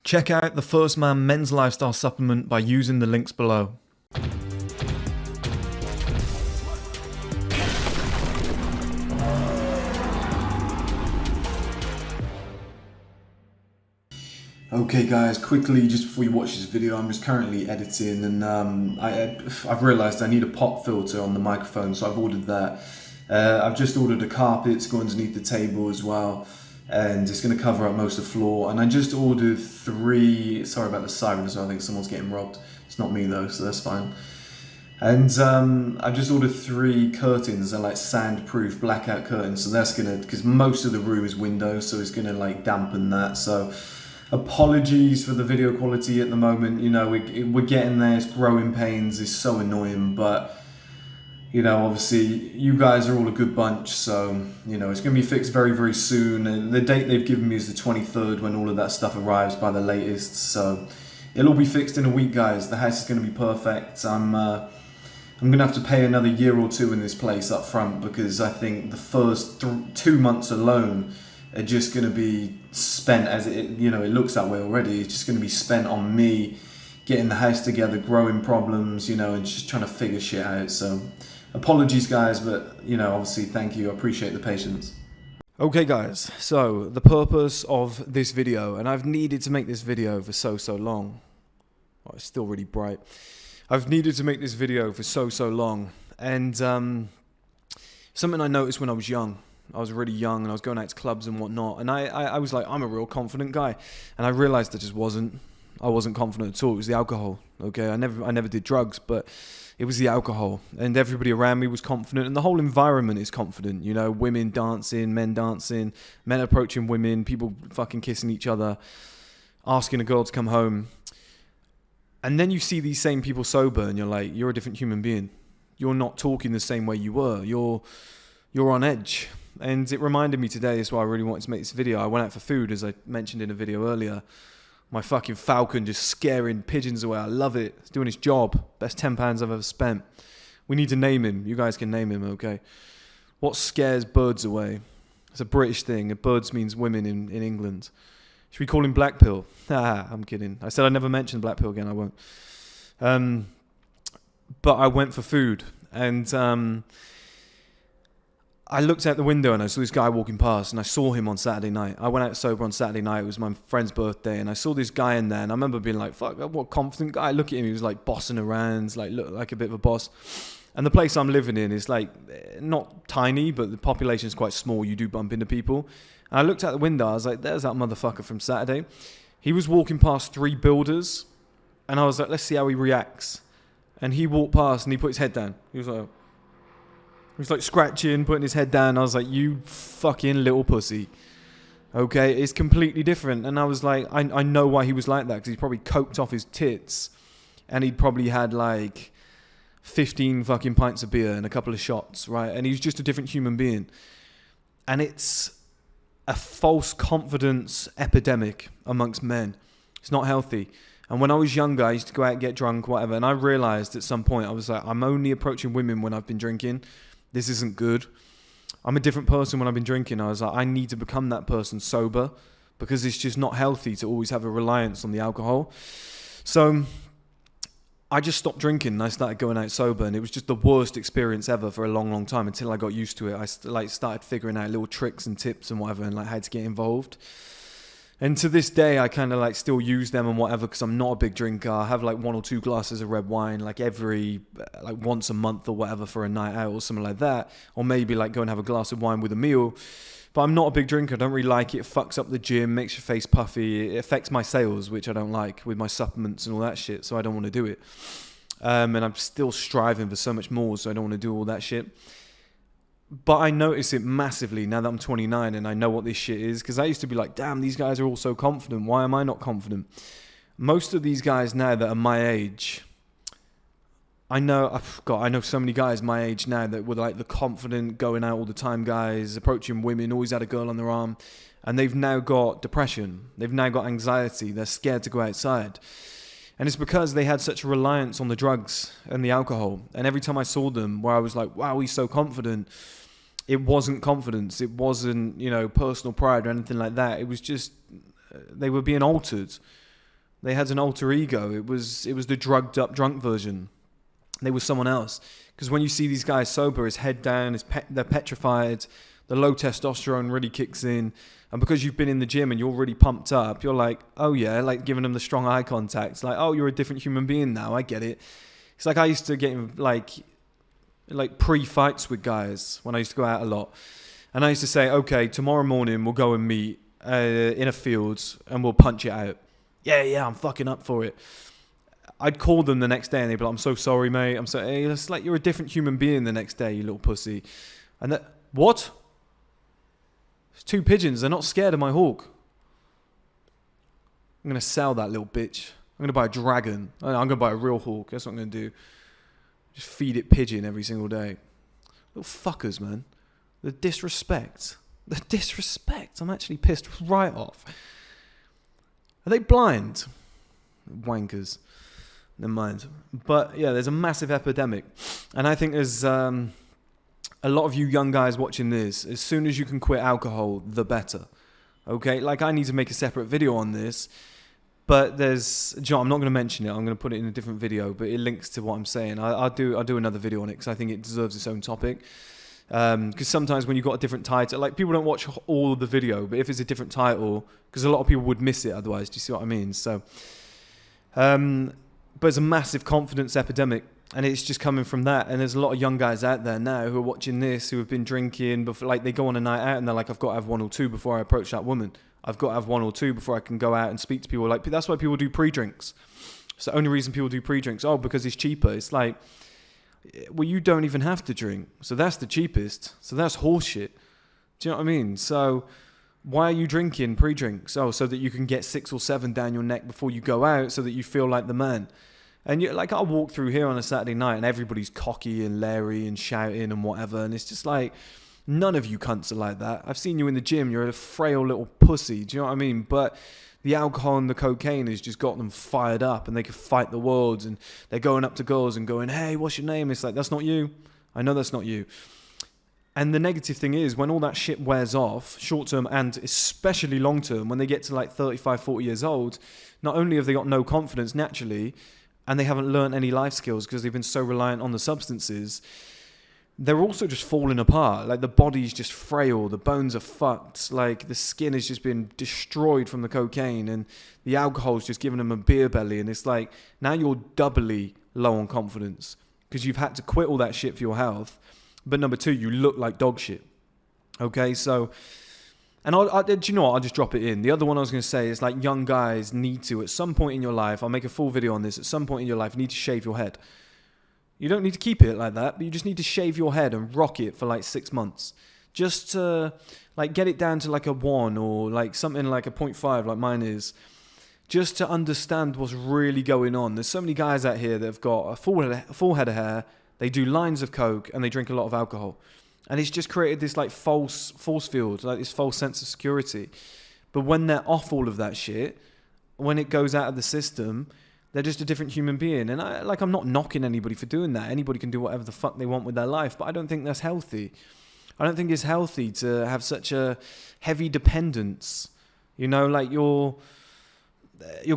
Check out the First Man Men's Lifestyle Supplement by using the links below. Okay guys, quickly just before you watch this video, I'm just currently editing and I've realised I need a pop filter on the microphone, so I've ordered that. I've just ordered a carpet to go underneath the table as well, and it's going to cover up most of the floor. And I just ordered sorry about the siren as well, I think someone's getting robbed. It's not me though, so that's fine. And I just ordered 3 curtains. They're like sand-proof blackout curtains, so that's gonna, because most of the room is windows, so it's gonna like dampen that. So apologies for the video quality at the moment. You know, we're getting there. It's growing pains. It's so annoying, but you know, obviously you guys are all a good bunch, so you know it's going to be fixed very, very soon. And the date they've given me is the 23rd, when all of that stuff arrives by the latest. So it'll all be fixed in a week, guys. The house is going to be perfect. I'm going to have to pay another year or 2 in this place up front, because I think the first 2 months alone are just going to be spent, as it looks that way already. It's just going to be spent on me getting the house together, growing problems, you know, and just trying to figure shit out. So apologies guys, but you know, obviously thank you, I appreciate the patience. Okay guys, so the purpose of this video, and I've needed to make this video for so long. Oh, it's still really bright. I've needed to make this video for so long, and something I noticed when I was young. I was really young and I was going out to clubs and whatnot, and I was like, I'm a real confident guy, and I realized I just wasn't. I wasn't confident at all. It was the alcohol. Okay, I never did drugs, but it was the alcohol, and everybody around me was confident, and the whole environment is confident. You know, women dancing, men approaching women, people fucking kissing each other, asking a girl to come home. And then you see these same people sober, and you're like, you're a different human being. You're not talking the same way you were. You're on edge. And it reminded me today, that's why I really wanted to make this video. I went out for food, as I mentioned in a video earlier. My fucking falcon just scaring pigeons away. I love it. It's doing its job. Best £10 I've ever spent. We need to name him. You guys can name him, okay? What scares birds away? It's a British thing. Birds means women in England. Should we call him Black Pill? I'm kidding. I said I'd never mention Black Pill again. I won't. But I went for food, and I looked out the window and I saw this guy walking past, and I saw him on Saturday night. I went out sober on Saturday night. It was my friend's birthday, and I saw this guy in there, and I remember being like, fuck, what a confident guy. Look at him. He was like bossing around, like looked like a bit of a boss. And the place I'm living in is like not tiny, but the population is quite small. You do bump into people. And I looked out the window. I was like, there's that motherfucker from Saturday. He was walking past 3 builders, and I was like, let's see how he reacts. And he walked past and he put his head down. He was like scratching, putting his head down. I was like, you fucking little pussy. Okay, it's completely different. And I was like, I know why he was like that, because he's probably coked off his tits, and he'd probably had like 15 fucking pints of beer and a couple of shots, right? And he's just a different human being. And it's a false confidence epidemic amongst men. It's not healthy. And when I was younger, I used to go out and get drunk, whatever. And I realized at some point, I was like, I'm only approaching women when I've been drinking. This isn't good. I'm a different person when I've been drinking. I was like, I need to become that person sober, because it's just not healthy to always have a reliance on the alcohol. So I just stopped drinking and I started going out sober, and it was just the worst experience ever for a long time, until I got used to it. I started figuring out little tricks and tips and whatever, and like how to get involved. And to this day, I kind of like still use them and whatever, because I'm not a big drinker. I have like 1 or 2 glasses of red wine, like once a month or whatever for a night out or something like that. Or maybe like go and have a glass of wine with a meal. But I'm not a big drinker. I don't really like it. It fucks up the gym, makes your face puffy. It affects my sales, which I don't like, with my supplements and all that shit. So I don't want to do it. And I'm still striving for so much more, so I don't want to do all that shit. But I notice it massively now that I'm 29 and I know what this shit is, because I used to be like, damn, these guys are all so confident. Why am I not confident? Most of these guys now that are my age, I know so many guys my age now that were like the confident, going out all the time guys, approaching women, always had a girl on their arm, and they've now got depression. They've now got anxiety. They're scared to go outside. And it's because they had such a reliance on the drugs and the alcohol. And every time I saw them, where I was like, wow, he's so confident, it wasn't confidence. It wasn't, personal pride or anything like that. It was just, they were being altered. They had an alter ego. It was the drugged up drunk version. They were someone else. Because when you see these guys sober, his head down, they're petrified, the low testosterone really kicks in. And because you've been in the gym and you're really pumped up, you're like, oh yeah, like giving them the strong eye contact. It's like, oh, you're a different human being now. I get it. It's like I used to get in like pre-fights with guys when I used to go out a lot. And I used to say, okay, tomorrow morning we'll go and meet in a field and we'll punch it out. Yeah, I'm fucking up for it. I'd call them the next day and they'd be like, I'm so sorry, mate. It's like you're a different human being the next day, you little pussy. And what? It's 2 pigeons. They're not scared of my hawk. I'm going to sell that little bitch. I'm going to buy a dragon. I'm going to buy a real hawk. That's what I'm going to do. Just feed it pigeon every single day. Little fuckers, man. The disrespect. The disrespect. I'm actually pissed right off. Are they blind? Wankers. Never mind. But yeah, there's a massive epidemic. And I think there's a lot of you young guys watching this, as soon as you can quit alcohol, the better. Okay? Like, I need to make a separate video on this. But there's, John, I'm not going to mention it. I'm going to put it in a different video, but it links to what I'm saying. I'll do another video on it because I think it deserves its own topic. Because sometimes when you've got a different title, like people don't watch all of the video, but if it's a different title, because a lot of people would miss it otherwise. Do you see what I mean? So, but it's a massive confidence epidemic, and it's just coming from that. And there's a lot of young guys out there now who are watching this, who have been drinking, before, like they go on a night out and they're like, I've got to have 1 or 2 before I approach that woman. I've got to have 1 or 2 before I can go out and speak to people. Like, that's why people do pre-drinks. It's the only reason people do pre-drinks. Oh, because it's cheaper. It's like, well, you don't even have to drink. So that's the cheapest. So that's horseshit. Do you know what I mean? So why are you drinking pre-drinks? Oh, so that you can get 6 or 7 down your neck before you go out so that you feel like the man. And you like, I'll walk through here on a Saturday night and everybody's cocky and leery and shouting and whatever. And it's just like, none of you cunts are like that. I've seen you in the gym. You're a frail little pussy. Do you know what I mean? But the alcohol and the cocaine has just got them fired up and they can fight the world. And they're going up to girls and going, hey, what's your name? It's like, that's not you. I know that's not you. And the negative thing is when all that shit wears off, short term and especially long term, when they get to like 35, 40 years old, not only have they got no confidence naturally, and they haven't learned any life skills because they've been so reliant on the substances, they're also just falling apart. Like the body's just frail, the bones are fucked, like the skin has just been destroyed from the cocaine and the alcohol's just giving them a beer belly. And it's like, now you're doubly low on confidence because you've had to quit all that shit for your health. But number 2, you look like dog shit. Okay, so, and do you know what? I'll just drop it in. The other one I was going to say is like young guys need to, at some point in your life, I'll make a full video on this, at some point in your life, you need to shave your head. You don't need to keep it like that, but you just need to shave your head and rock it for like 6 months. Just to like get it down to like a 1 or like something like a 0.5 like mine is. Just to understand what's really going on. There's so many guys out here that have got a full head of hair, they do lines of coke and they drink a lot of alcohol. And it's just created this like false force field, like this false sense of security. But when they're off all of that shit, when it goes out of the system, they're just a different human being. And I'm not knocking anybody for doing that. Anybody can do whatever the fuck they want with their life. But I don't think that's healthy. I don't think it's healthy to have such a heavy dependence. You know, like you're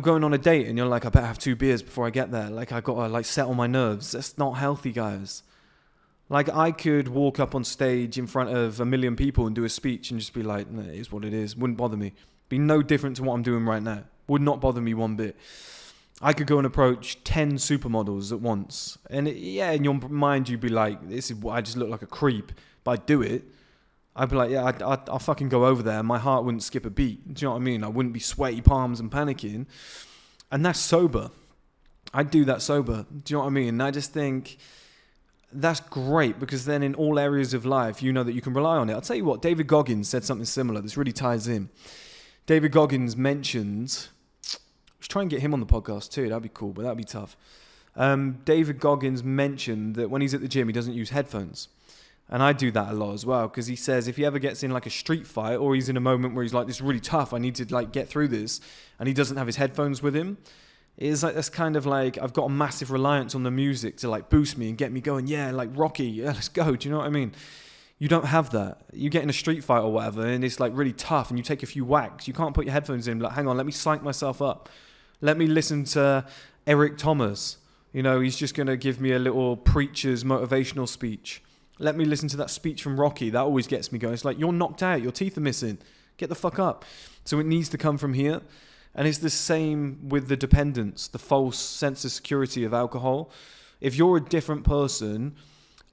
going on a date and you're like, I better have 2 beers before I get there. Like I got to like settle my nerves. That's not healthy, guys. Like I could walk up on stage in front of 1 million people and do a speech and just be like, no, it is what it is. Wouldn't bother me. Be no different to what I'm doing right now. Would not bother me one bit. I could go and approach 10 supermodels at once. And in your mind, you'd be like, this is what I just look like a creep. But I'd do it. I'd be like, yeah, I'll fucking go over there. My heart wouldn't skip a beat. Do you know what I mean? I wouldn't be sweaty palms and panicking. And that's sober. I'd do that sober. Do you know what I mean? And I just think that's great because then in all areas of life, you know that you can rely on it. I'll tell you what, David Goggins said something similar. This really ties in. David Goggins mentioned, let's try and get him on the podcast too. That'd be cool, but that'd be tough. David Goggins mentioned that when he's at the gym, he doesn't use headphones. And I do that a lot as well because he says if he ever gets in like a street fight or he's in a moment where he's like, this is really tough, I need to like get through this, and he doesn't have his headphones with him, it's like that's kind of like I've got a massive reliance on the music to like boost me and get me going. Yeah, like Rocky, yeah, let's go. Do you know what I mean? You don't have that. You get in a street fight or whatever and it's like really tough and you take a few whacks. You can't put your headphones in like, hang on, let me psych myself up. Let me listen to Eric Thomas. You know, he's just going to give me a little preacher's motivational speech. Let me listen to that speech from Rocky. That always gets me going. It's like, you're knocked out. Your teeth are missing. Get the fuck up. So it needs to come from here. And it's the same with the dependence, the false sense of security of alcohol. If you're a different person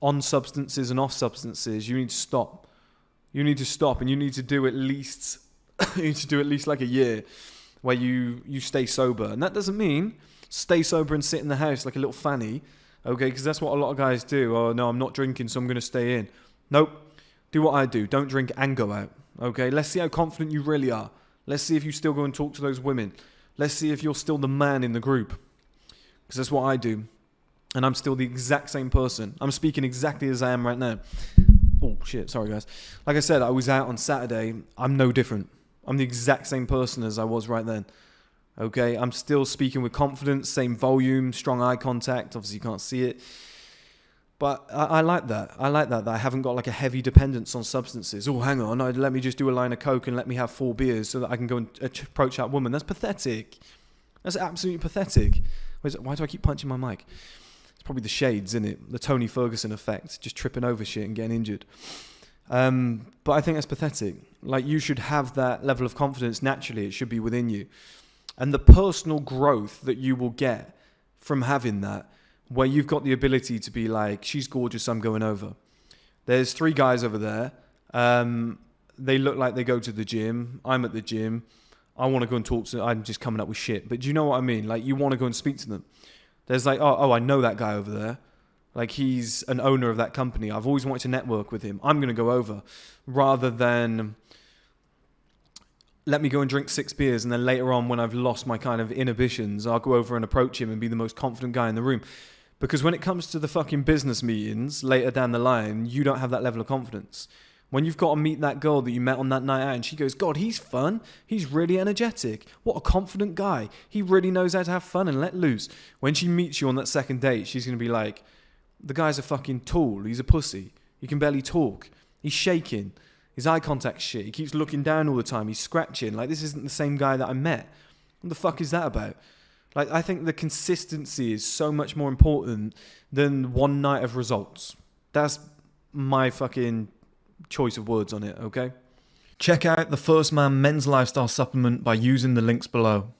on substances and off substances, you need to stop. You need to stop, and you need to do at least like a year where you stay sober. And that doesn't mean stay sober and sit in the house like a little fanny, okay? Because that's what a lot of guys do. Oh, no, I'm not drinking, so I'm going to stay in. Nope. Do what I do. Don't drink and go out, okay? Let's see how confident you really are. Let's see if you still go and talk to those women. Let's see if you're still the man in the group. Because that's what I do. And I'm still the exact same person. I'm speaking exactly as I am right now. Oh, shit. Sorry, guys. Like I said, I was out on Saturday. I'm no different. I'm the exact same person as I was right then. Okay? I'm still speaking with confidence, same volume, strong eye contact. Obviously, you can't see it. But I like that. I like that I haven't got like a heavy dependence on substances. Oh, hang on. Let me just do a line of Coke and let me have 4 beers so that I can go and approach that woman. That's pathetic. That's absolutely pathetic. Why do I keep punching my mic? It's probably the shades, isn't it? The Tony Ferguson effect. Just tripping over shit and getting injured. But I think that's pathetic. Like, you should have that level of confidence naturally. It should be within you. And the personal growth that you will get from having that, where you've got the ability to be like, she's gorgeous, I'm going over. There's 3 guys over there. They look like they go to the gym. I'm at the gym. I want to go and talk to them. I'm just coming up with shit. But do you know what I mean? Like, you want to go and speak to them. There's like, oh, I know that guy over there. Like, he's an owner of that company. I've always wanted to network with him. I'm going to go over. Rather than let me go and drink 6 beers, and then later on, when I've lost my kind of inhibitions, I'll go over and approach him and be the most confident guy in the room. Because when it comes to the fucking business meetings later down the line, you don't have that level of confidence. When you've got to meet that girl that you met on that night out and she goes, God, he's fun. He's really energetic. What a confident guy. He really knows how to have fun and let loose. When she meets you on that second date, she's going to be like, the guy's a fucking tool. He's a pussy. He can barely talk. He's shaking. His eye contact's shit. He keeps looking down all the time. He's scratching. Like, this isn't the same guy that I met. What the fuck is that about? Like, I think the consistency is so much more important than one night of results. That's my fucking choice of words on it, okay? Check out the First Man Men's Lifestyle Supplement by using the links below.